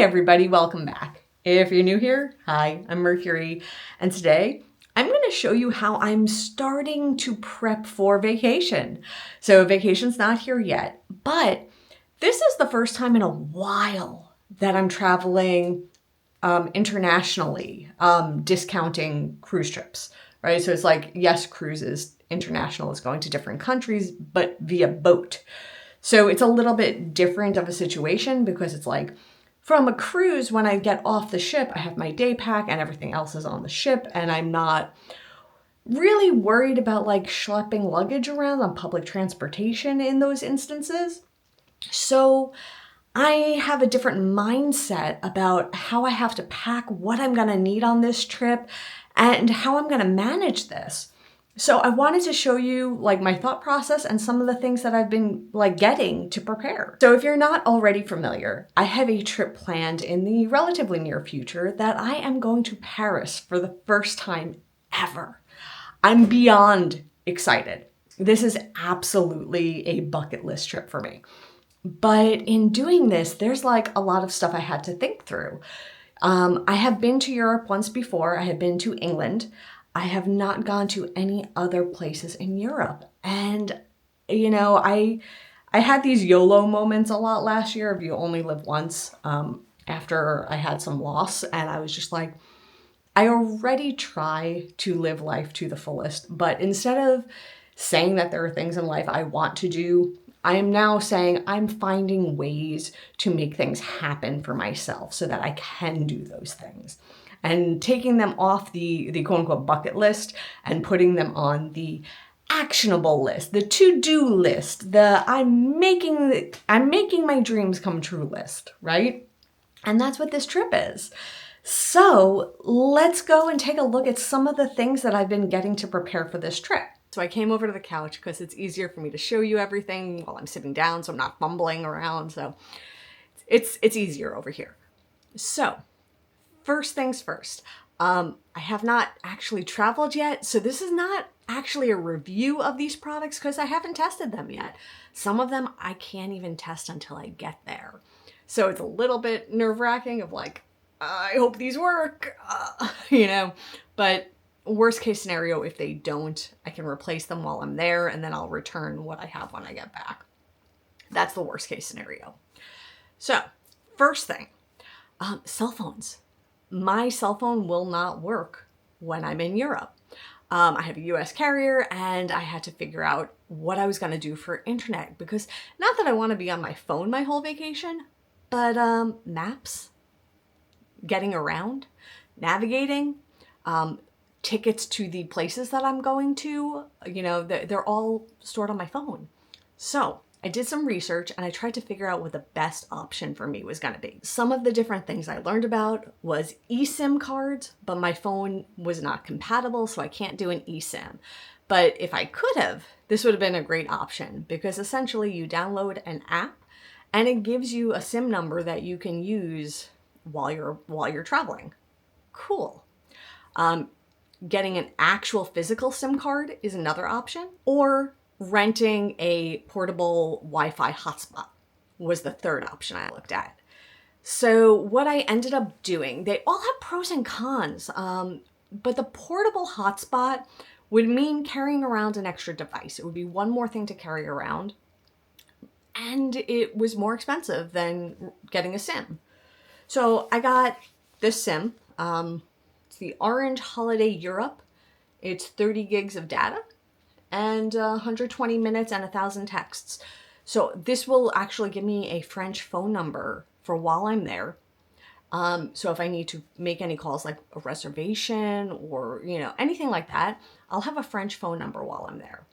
everybody, welcome back. If you're new here, hi, I'm Mercury, and today I'm going to show you how I'm starting to prep for vacation. So vacation's not here yet, but this is the first time in a while that I'm traveling internationally, discounting cruise trips, right? So it's like, yes, cruises, international is going to different countries, but via boat. So it's a little bit different of a situation because it's like, from a cruise, when I get off the ship, I have my day pack and everything else is on the ship, and I'm not really worried about like schlepping luggage around on public transportation in those instances. So I have a different mindset about how I have to pack, what I'm going to need on this trip, and how I'm going to manage this. So I wanted to show you like my thought process and some of the things that I've been like getting to prepare. So if you're not already familiar, I have a trip planned in the relatively near future that I am going to Paris for the first time ever. I'm beyond excited. This is absolutely a bucket list trip for me. But in doing this, there's like a lot of stuff I had to think through. I have been to Europe once before. I have been to England. I have not gone to any other places in Europe. And, you know, I had these YOLO moments a lot last year of you only live once, after I had some loss. And I was just like, I already try to live life to the fullest. But instead of saying that there are things in life I want to do, I am now saying I'm finding ways to make things happen for myself so that I can do those things. And taking them off the quote unquote bucket list and putting them on the actionable list, the to-do list, the I'm making my dreams come true list, right? And that's what this trip is. So let's go and take a look at some of the things that I've been getting to prepare for this trip. So I came over to the couch because it's easier for me to show you everything while I'm sitting down, so I'm not fumbling around. So it's easier over here. So first things first, I have not actually traveled yet, so this is not actually a review of these products because I haven't tested them yet. Some of them I can't even test until I get there. So it's a little bit nerve-wracking of like, I hope these work, but worst case scenario, if they don't, I can replace them while I'm there and then I'll return what I have when I get back. That's the worst case scenario. So first thing, cell phones. My cell phone will not work when I'm in Europe. I have a US carrier and I had to figure out what I was going to do for internet because not that I want to be on my phone my whole vacation, but maps, getting around, navigating, tickets to the places that I'm going to, they're all stored on my phone. So I did some research and I tried to figure out what the best option for me was going to be. Some of the different things I learned about was eSIM cards, but my phone was not compatible, so I can't do an eSIM. But if I could have, this would have been a great option because essentially you download an app and it gives you a SIM number that you can use while you're traveling. Cool. Getting an actual physical SIM card is another option, or renting a portable Wi-Fi hotspot was the third option I looked at. So what I ended up doing, they all have pros and cons, but the portable hotspot would mean carrying around an extra device. It would be one more thing to carry around, and it was more expensive than getting a SIM. So I got this SIM. It's the Orange Holiday Europe. It's 30 gigs of data and 120 minutes and 1,000 texts. So this will actually give me a French phone number for while I'm there. So if I need to make any calls like a reservation or, anything like that, I'll have a French phone number while I'm there.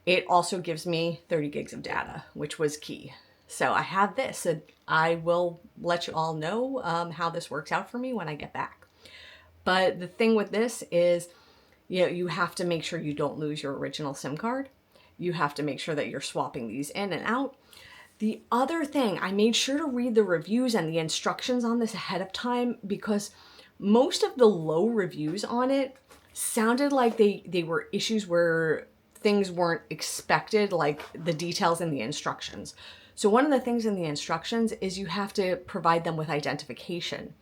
It also gives me 30 gigs of data, which was key. So I have this, and I will let you all know how this works out for me when I get back. But the thing with this is, you have to make sure you don't lose your original SIM card. You have to make sure that you're swapping these in and out. The other thing, I made sure to read the reviews and the instructions on this ahead of time because most of the low reviews on it sounded like they were issues where things weren't expected, like the details in the instructions. So one of the things in the instructions is you have to provide them with identification.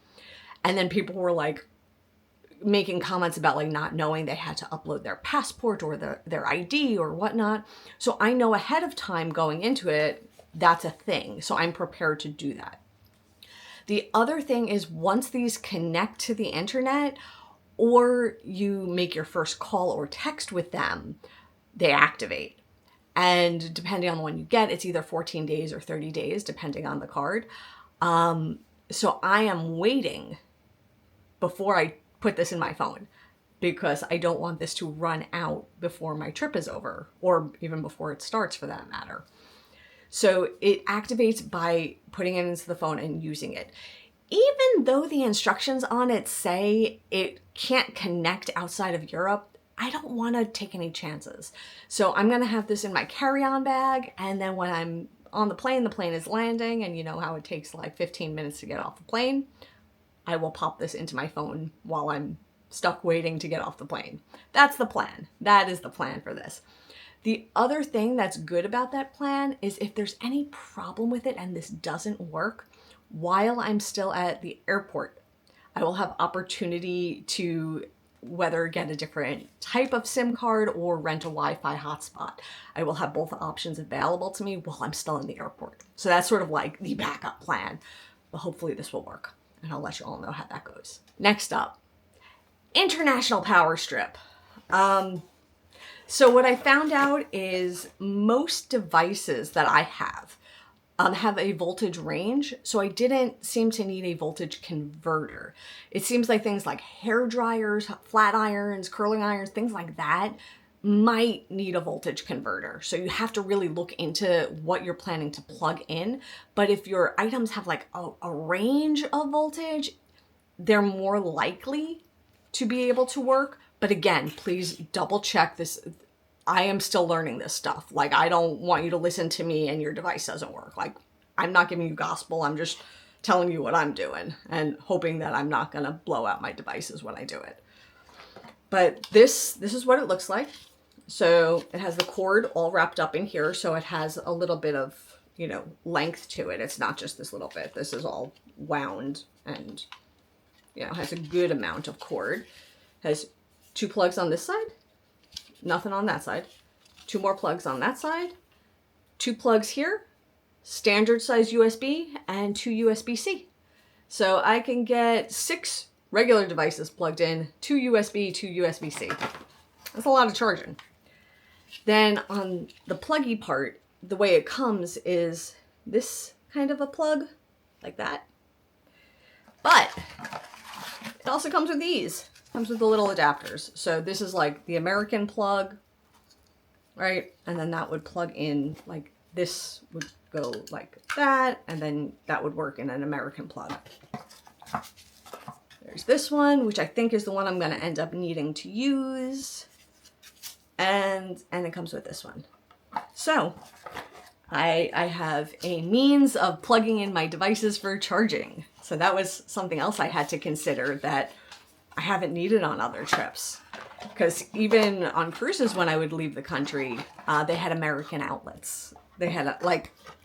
And then people were like making comments about like not knowing they had to upload their passport or their ID or whatnot. So I know ahead of time going into it, that's a thing. So I'm prepared to do that. The other thing is once these connect to the internet or you make your first call or text with them, they activate. And depending on the one you get, it's either 14 days or 30 days, depending on the card. So I am waiting before I put this in my phone because I don't want this to run out before my trip is over or even before it starts for that matter. So it activates by putting it into the phone and using it. Even though the instructions on it say it can't connect outside of Europe, I don't want to take any chances. So I'm going to have this in my carry-on bag, and then when I'm on the plane is landing, and you know how it takes like 15 minutes to get off the plane, I will pop this into my phone while I'm stuck waiting to get off the plane. That's the plan. That is the plan for this. The other thing that's good about that plan is if there's any problem with it and this doesn't work, while I'm still at the airport, I will have opportunity to whether get a different type of SIM card or rent a Wi-Fi hotspot. I will have both options available to me while I'm still in the airport. So that's sort of like the backup plan, but hopefully this will work. And I'll let you all know how that goes. Next up, international power strip. So what I found out is most devices that I have a voltage range. So I didn't seem to need a voltage converter. It seems like things like hair dryers, flat irons, curling irons, things like that might need a voltage converter. So you have to really look into what you're planning to plug in. But if your items have like a range of voltage, they're more likely to be able to work. But again, please double check this. I am still learning this stuff. Like, I don't want you to listen to me and your device doesn't work. Like, I'm not giving you gospel. I'm just telling you what I'm doing and hoping that I'm not going to blow out my devices when I do it. But this is what it looks like. So it has the cord all wrapped up in here. So it has a little bit of, you know, length to it. It's not just this little bit. This is all wound and, you know, has a good amount of cord. Has 2 plugs on this side, nothing on that side. 2 more plugs on that side, 2 plugs here, standard size USB, and 2 USB-C. So I can get 6 regular devices plugged in, 2 USB, 2 USB-C. That's a lot of charging. Then on the pluggy part, the way it comes is this kind of a plug, like that. But it also comes with these. It comes with the little adapters. So this is like the American plug, right? And then that would plug in, like this would go like that, and then that would work in an American plug. There's this one, which I think is the one I'm going to end up needing to use. And it comes with this one. So I have a means of plugging in my devices for charging. So that was something else I had to consider that I haven't needed on other trips. Because even on cruises when I would leave the country, they had American outlets. They had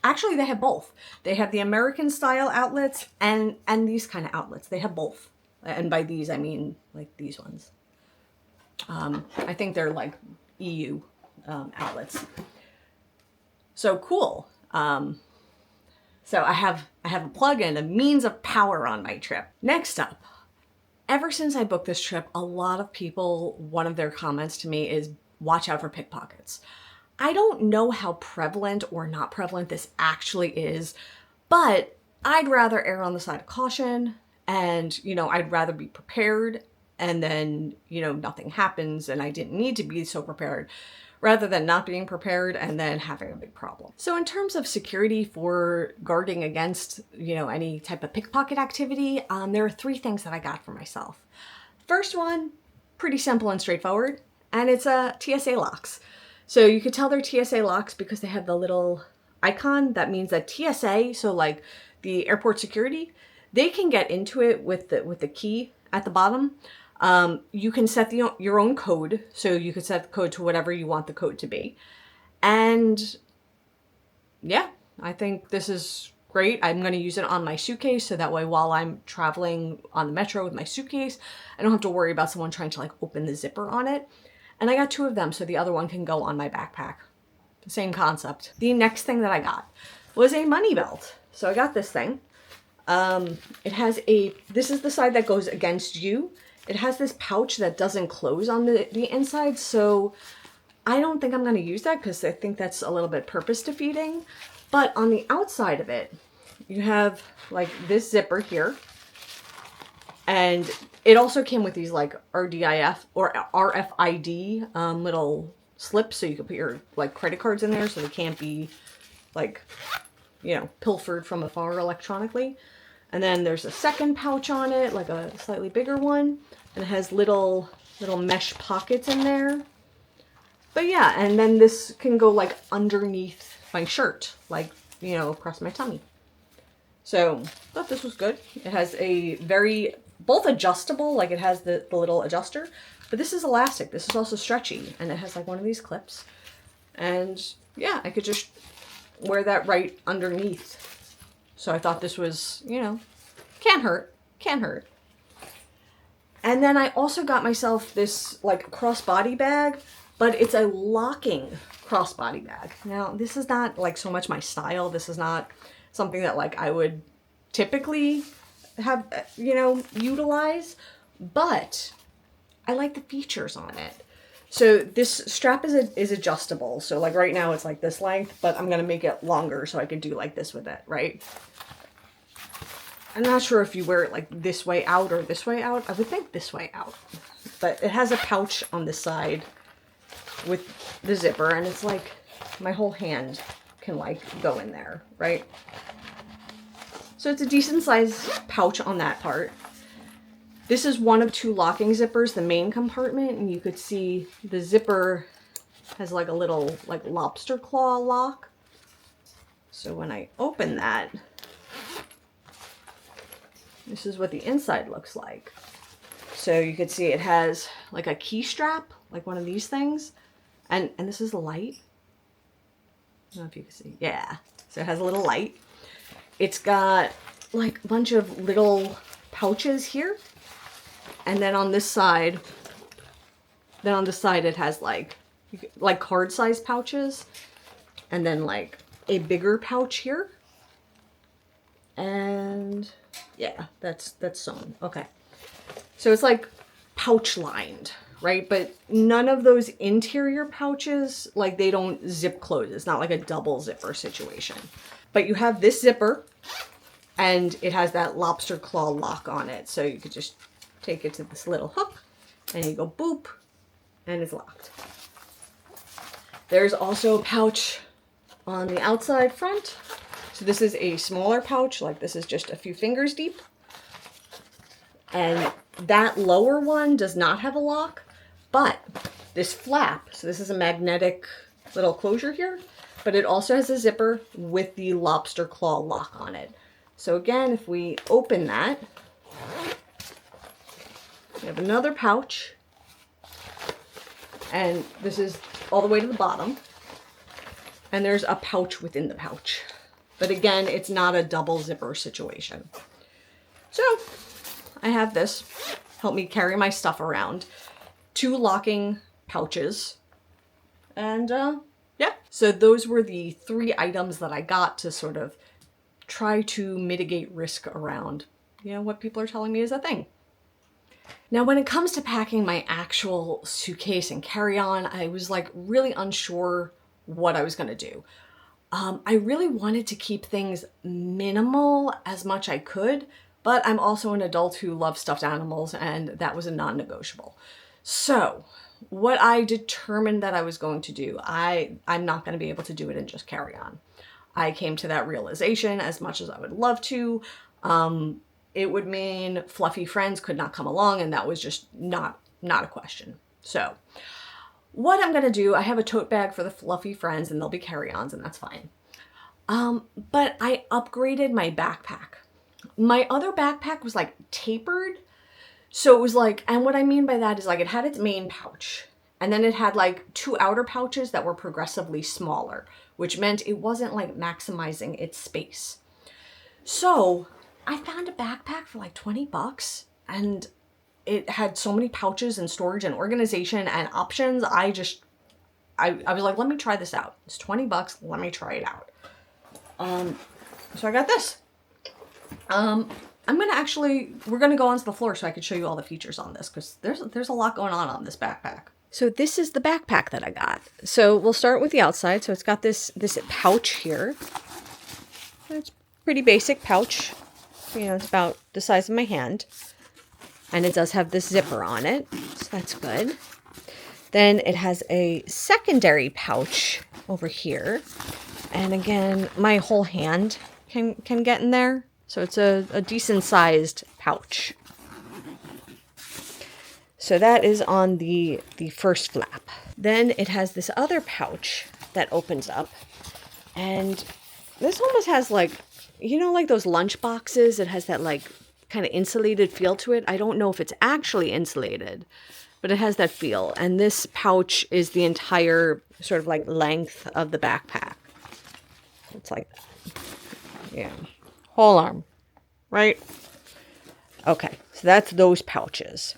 actually they had both. They have the American style outlets and these kind of outlets. They have both. And by these, I mean like these ones. I think they're like EU outlets. So cool. So I have a plug-in, a means of power on my trip. Next up, ever since I booked this trip, a lot of people, one of their comments to me is watch out for pickpockets. I don't know how prevalent or not prevalent this actually is, but I'd rather err on the side of caution and, you know, I'd rather be prepared and then, you know, nothing happens and I didn't need to be so prepared rather than not being prepared and then having a big problem. So in terms of security for guarding against, you know, any type of pickpocket activity, there are 3 things that I got for myself. First one, pretty simple and straightforward, and it's TSA locks. So you could tell they're TSA locks because they have the little icon that means that TSA, so like the airport security, they can get into it with the key at the bottom. You can set your own code. So you could set the code to whatever you want the code to be. And yeah, I think this is great. I'm going to use it on my suitcase so that way while I'm traveling on the metro with my suitcase, I don't have to worry about someone trying to like open the zipper on it. And I got 2 of them so the other one can go on my backpack. Same concept. The next thing that I got was a money belt. So I got this thing. It has this is the side that goes against you. It has this pouch that doesn't close on the inside. So I don't think I'm going to use that because I think that's a little bit purpose defeating. But on the outside of it, you have like this zipper here. And it also came with these like RDIF or RFID little slips. So you can put your like credit cards in there so they can't be like, you know, pilfered from afar electronically. And then there's a second pouch on it, like a slightly bigger one. And it has little mesh pockets in there. But yeah, and then this can go like underneath my shirt, like, you know, across my tummy. So I thought this was good. It has a both adjustable, like it has the little adjuster, but this is elastic. This is also stretchy, and it has like one of these clips. And yeah, I could just wear that right underneath. So I thought this was, you know, can't hurt. And then I also got myself this like crossbody bag, but it's a locking crossbody bag. Now, this is not like so much my style. This is not something that like I would typically have, you know, utilize, but I like the features on it. So this strap is adjustable. So like right now it's like this length, but I'm going to make it longer so I can do like this with it, right? I'm not sure if you wear it like this way out or this way out. I would think this way out. But it has a pouch on the side with the zipper, and it's like my whole hand can like go in there, right? So it's a decent sized pouch on that part. This is one of 2 locking zippers, the main compartment, and you could see the zipper has like a little like lobster claw lock. So when I open that, this is what the inside looks like. So you could see it has like a key strap, like one of these things. And this is a light. I don't know if you can see. Yeah. So it has a little light. It's got like a bunch of little pouches here. And then on this side, it has like card size pouches. And then like a bigger pouch here. And yeah, that's sewn. Okay. So it's like pouch lined, right? But none of those interior pouches, like they don't zip close. It's not like a double zipper situation. But you have this zipper and it has that lobster claw lock on it. So you could just take it to this little hook and you go boop and it's locked. There's also a pouch on the outside front. So this is a smaller pouch, like this is just a few fingers deep. And that lower one does not have a lock, but this flap, so this is a magnetic little closure here, but it also has a zipper with the lobster claw lock on it. So again, if we open that, we have another pouch, and this is all the way to the bottom, and there's a pouch within the pouch. But again, it's not a double zipper situation. So I have this, help me carry my stuff around. 2 locking pouches. And yeah, so those were the 3 items that I got to sort of try to mitigate risk around, you know, what people are telling me is a thing. Now, when it comes to packing my actual suitcase and carry-on, I was like really unsure what I was gonna do. I really wanted to keep things minimal as much I could, but I'm also an adult who loves stuffed animals, and that was a non-negotiable. So what I determined that I was going to do, I'm not going to be able to do it in just carry-on. I came to that realization, as much as I would love to, it would mean fluffy friends could not come along, and that was just not a question. So what I'm going to do, I have a tote bag for the fluffy friends, and they'll be carry-ons, and that's fine. But I upgraded my backpack. My other backpack was like tapered. So it was like, and what I mean by that is like it had its main pouch, and then it had like 2 outer pouches that were progressively smaller, which meant it wasn't like maximizing its space. So I found a backpack for like 20 bucks and it had so many pouches and storage and organization and options. I was like, let me try this out. It's 20 bucks. Let me try it out. So I got this. We're gonna go onto the floor so I could show you all the features on this because there's a lot going on this backpack. So this is the backpack that I got. So we'll start with the outside. So it's got this pouch here. It's pretty basic pouch. You know, it's about the size of my hand. And it does have this zipper on it. So that's good. Then it has a secondary pouch over here. And again, my whole hand can get in there. So it's a decent sized pouch. So that is on the first flap. Then it has this other pouch that opens up. And this almost has like, you know, like those lunch boxes. It has that like kind of insulated feel to it. I don't know if it's actually insulated, but it has that feel. And this pouch is the entire sort of like length of the backpack. It's like, yeah, whole arm, right? Okay, so that's those pouches.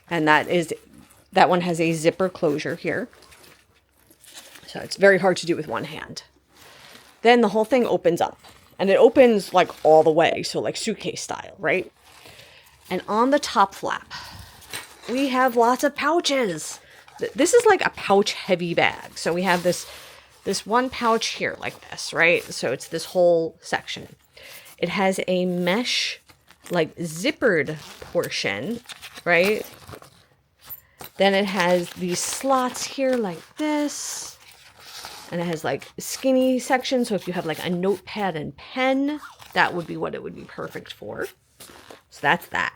And that one has a zipper closure here. So it's very hard to do with one hand. Then the whole thing opens up. And it opens like all the way. So like suitcase style, right? And on the top flap, we have lots of pouches. This is like a pouch heavy bag. So we have this one pouch here like this, right? So it's this whole section. It has a mesh like zippered portion, right? Then it has these slots here like this. And it has like skinny sections. So if you have like a notepad and pen, that would be what it would be perfect for. So that's that.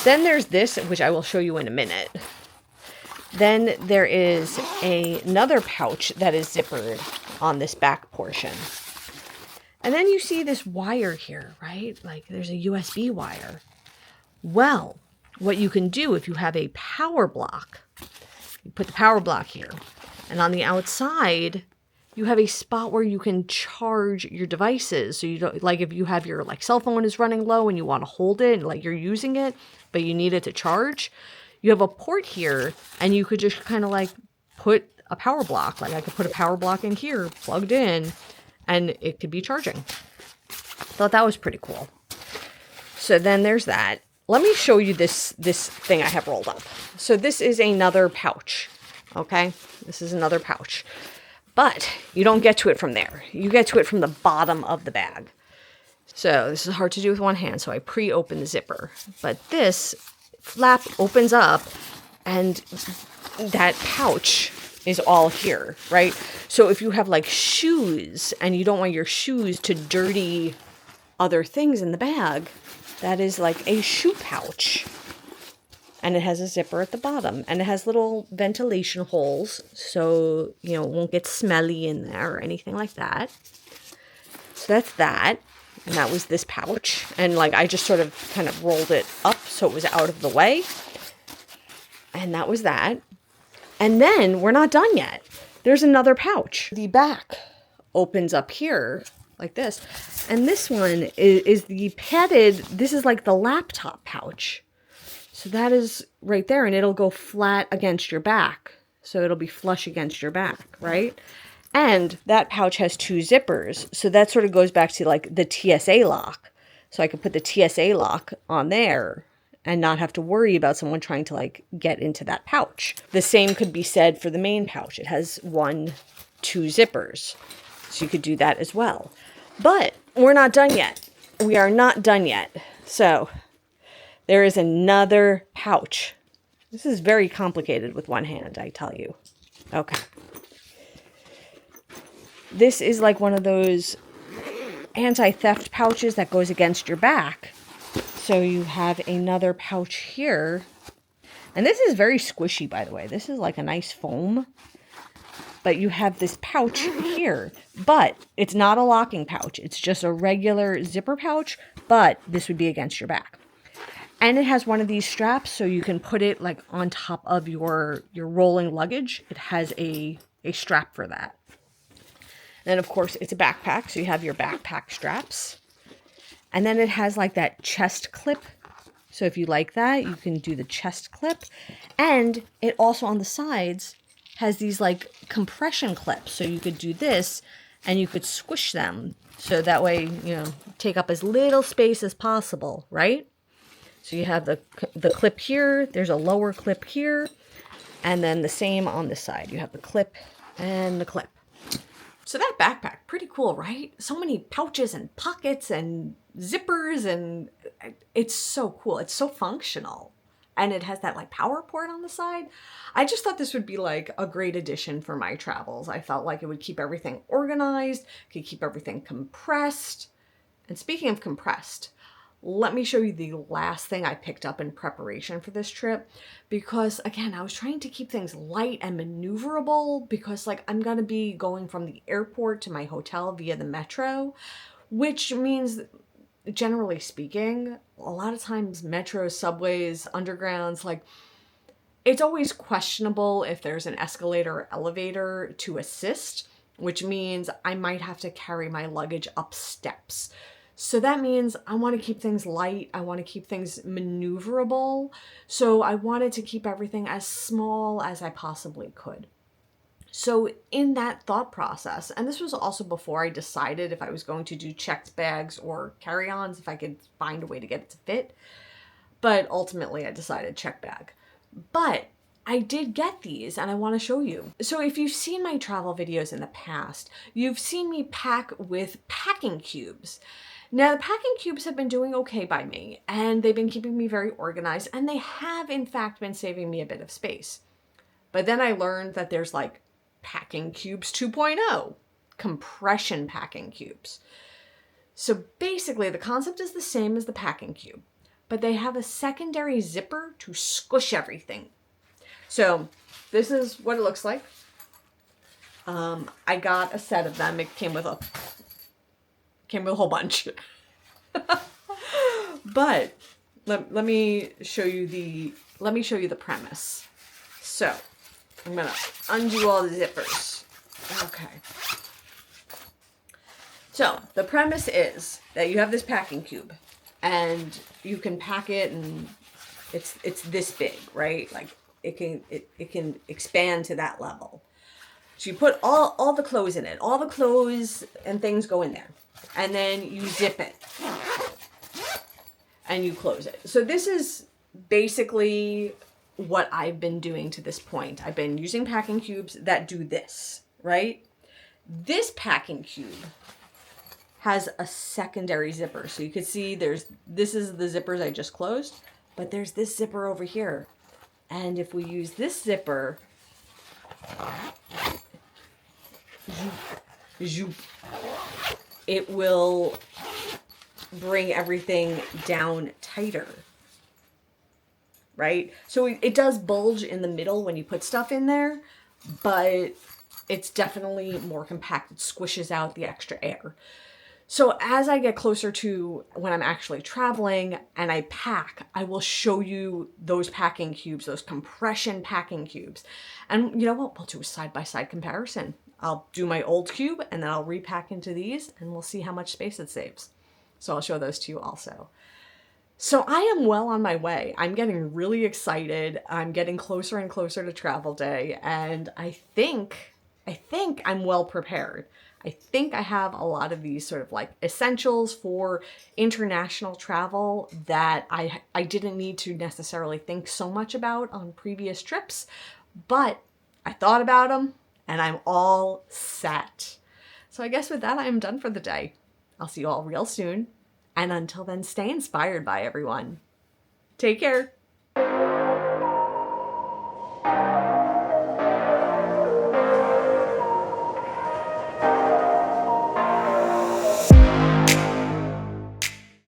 Then there's this, which I will show you in a minute. Then there is another pouch that is zippered on this back portion. And then you see this wire here, right? Like there's a USB wire. Well, what you can do if you have a power block, you put the power block here. And on the outside, you have a spot where you can charge your devices. So you don't, like if you have your like cell phone is running low and you want to hold it and like you're using it, but you need it to charge, you have a port here and you could just kind of like put a power block. Like I could put a power block in here, plugged in, and it could be charging. Thought that was pretty cool. So then there's that. Let me show you this thing I have rolled up. So this is another pouch. Okay, this is another pouch. But you don't get to it from there. You get to it from the bottom of the bag. So this is hard to do with one hand, so I pre-open the zipper. But this flap opens up and that pouch is all here, right? So if you have like shoes and you don't want your shoes to dirty other things in the bag, that is like a shoe pouch. And it has a zipper at the bottom. And it has little ventilation holes. So, you know, it won't get smelly in there or anything like that. So that's that. And that was this pouch. And like I just sort of kind of rolled it up so it was out of the way. And that was that. And then we're not done yet. There's another pouch. The back opens up here like this. And this one is the padded, this is like the laptop pouch. So that is right there, and it'll go flat against your back. So it'll be flush against your back, right? And that pouch has two zippers. So that sort of goes back to like the TSA lock. So I could put the TSA lock on there and not have to worry about someone trying to like get into that pouch. The same could be said for the main pouch. It has 1, 2 zippers. So you could do that as well. But we're not done yet. We are not done yet. So there is another pouch. This is very complicated with one hand, I tell you. Okay. This is like one of those anti-theft pouches that goes against your back. So you have another pouch here. And this is very squishy, by the way. This is like a nice foam. But you have this pouch here. But it's not a locking pouch. It's just a regular zipper pouch. But this would be against your back. And it has one of these straps so you can put it like on top of your rolling luggage. It has a strap for that. Then of course it's a backpack, so you have your backpack straps. And then it has like that chest clip. So if you like that, you can do the chest clip. And it also on the sides has these like compression clips. So you could do this and you could squish them. So that way, you know, take up as little space as possible, right? So you have the clip here, there's a lower clip here, and then the same on this side. You have the clip and the clip. So that backpack, pretty cool, right? So many pouches and pockets and zippers, and it's so cool. It's so functional. And it has that like power port on the side. I just thought this would be like a great addition for my travels. I felt like it would keep everything organized, could keep everything compressed. And speaking of compressed, let me show you the last thing I picked up in preparation for this trip, because again, I was trying to keep things light and maneuverable because like I'm going to be going from the airport to my hotel via the metro, which means generally speaking, a lot of times metros, subways, undergrounds, like it's always questionable if there's an escalator or elevator to assist, which means I might have to carry my luggage up steps. So that means I want to keep things light. I want to keep things maneuverable. So I wanted to keep everything as small as I possibly could. So in that thought process, and this was also before I decided if I was going to do checked bags or carry-ons, if I could find a way to get it to fit. But ultimately I decided check bag. But I did get these and I want to show you. So if you've seen my travel videos in the past, you've seen me pack with packing cubes. Now, the packing cubes have been doing okay by me, and they've been keeping me very organized, and they have, in fact, been saving me a bit of space. But then I learned that there's like packing cubes 2.0, compression packing cubes. So basically, the concept is the same as the packing cube, but they have a secondary zipper to squish everything. So this is what it looks like. I got a set of them. It came with a whole bunch. But let me show you the premise. So I'm gonna undo all the zippers. Okay. So the premise is that you have this packing cube and you can pack it, and it's this big, right? Like it can expand to that level. So you put all the clothes in it. All the clothes and things go in there. And then you zip it and you close it. So this is basically what I've been doing to this point. I've been using packing cubes that do this, right? This packing cube has a secondary zipper. So you can see this is the zippers I just closed, but there's this zipper over here. And if we use this zipper, it will bring everything down tighter, right? So it does bulge in the middle when you put stuff in there, but it's definitely more compact. It squishes out the extra air. So as I get closer to when I'm actually traveling and I pack, I will show you those packing cubes, those compression packing cubes. And you know what? We'll do a side-by-side comparison. I'll do my old cube and then I'll repack into these and we'll see how much space it saves. So I'll show those to you also. So I am well on my way. I'm getting really excited. I'm getting closer and closer to travel day, and I think I'm well prepared. I think I have a lot of these sort of like essentials for international travel that I didn't need to necessarily think so much about on previous trips, but I thought about them and I'm all set. So I guess with that, I am done for the day. I'll see you all real soon. And until then, stay inspired by everyone. Take care.